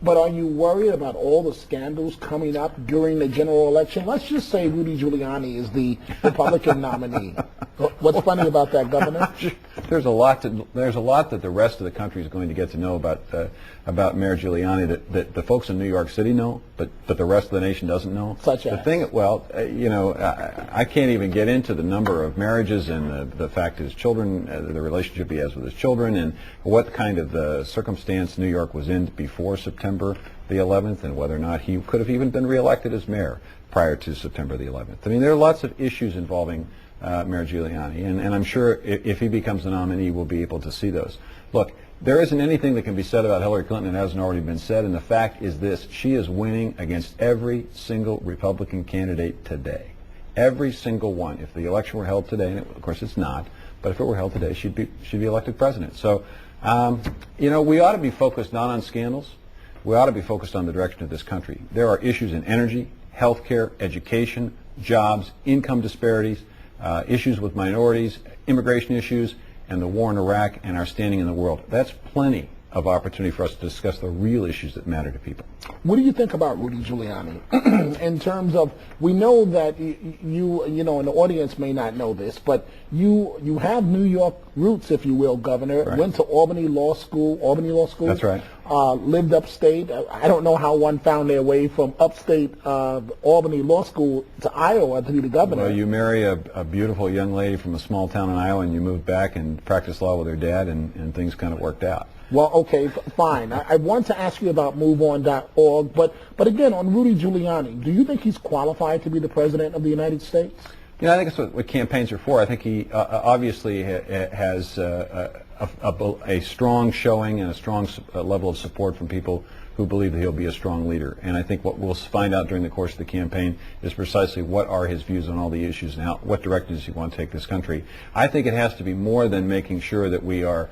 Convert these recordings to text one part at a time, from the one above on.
But are you worried about all the scandals coming up during the general election? Let's just say Rudy Giuliani is the Republican nominee. What's funny about that, Governor? There's a lot that the rest of the country is going to get to know about Mayor Giuliani that the folks in New York City know, but the rest of the nation doesn't know. Such as? The thing, well, I can't even get into the number of marriages and the fact his children, the relationship he has with his children, and what kind of circumstance New York was in before September the 11th, and whether or not he could have even been reelected as mayor prior to September the 11th. I mean, there are lots of issues involving Mayor Giuliani, and I'm sure if he becomes the nominee, we'll be able to see those. Look, there isn't anything that can be said about Hillary Clinton that hasn't already been said, and the fact is this: she is winning against every single Republican candidate today. Every single one. If the election were held today, and of course it's not, but if it were held today, she'd be elected president. So, we ought to be focused not on scandals. We ought to be focused on the direction of this country. There are issues in energy, healthcare, education, jobs, income disparities, issues with minorities, immigration issues, and the war in Iraq and our standing in the world. That's plenty of opportunity for us to discuss the real issues that matter to people. What do you think about Rudy Giuliani in terms of, we know that you know, and the audience may not know this, but you have New York roots, if you will, Governor. Right. Went to Albany Law School. That's right. Lived upstate. I don't know how one found their way from upstate Albany Law School to Iowa to be the governor. Well, you marry a beautiful young lady from a small town in Iowa, and you move back and practice law with her dad, and things kind of worked out. Well, okay, fine. I want to ask you about MoveOn.org, but again, on Rudy Giuliani, do you think he's qualified to be the president of the United States? I think that's what campaigns are for. I think he obviously has a strong showing and a strong level of support from people who believe that he'll be a strong leader. And I think what we'll find out during the course of the campaign is precisely what are his views on all the issues and what direction does he want to take this country. I think it has to be more than making sure that we are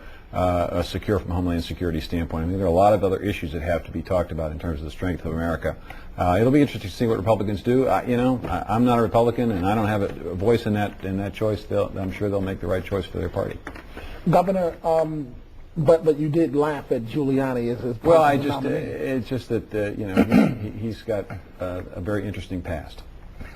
secure from a homeland security standpoint. I mean, there are a lot of other issues that have to be talked about in terms of the strength of America. It'll be interesting to see what Republicans do. I'm not a Republican, and I don't have a voice in that choice. I'm sure they'll make the right choice for their party. Governor, but you did laugh at Giuliani as his well. It's just that he's got a very interesting past.